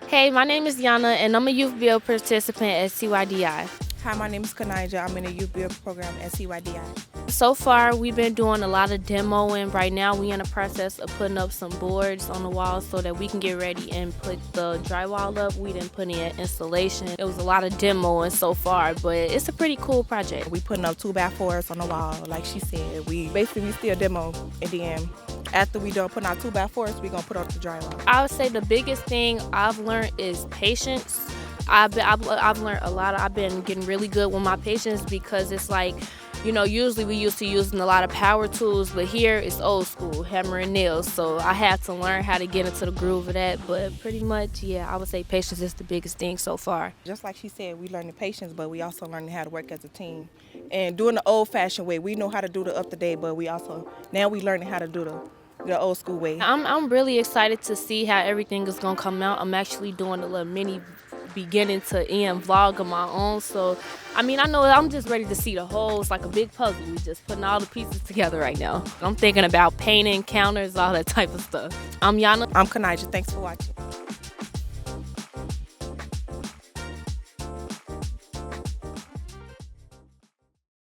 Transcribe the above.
Hey, my name is Yana, and I'm a YouthBuild participant at CYDI. Hi, my name is Kanija. I'm in the YouthBuild program at CYDI. So far, we've been doing a lot of demoing. Right now, we're in the process of putting up some boards on the walls so that we can get ready and put the drywall up. We didn't put in installation. It was a lot of demoing so far, but it's a pretty cool project. We putting up 2x4s on the wall, like she said. We still demo, and then after we done putting out 2x4s, we gonna put up the drywall. I would say the biggest thing I've learned is patience. I've learned a lot. I've been getting really good with my patience because it's like, usually we used to using a lot of power tools, but here it's old school, hammer and nails. So I had to learn how to get into the groove of that. But pretty much, yeah, I would say patience is the biggest thing so far. Just like she said, we learning patience, but we also learning how to work as a team. And doing the old-fashioned way, we know how to do the up-to-date, but now we learning how to do the old school way. I'm really excited to see how everything is gonna come out. I'm actually doing a little mini beginning to end vlog of my own. So, I know I'm just ready to see the whole. It's like a big puzzle. We just putting all the pieces together right now. I'm thinking about painting, counters, all that type of stuff. I'm Yana. I'm Kanija. Thanks for watching.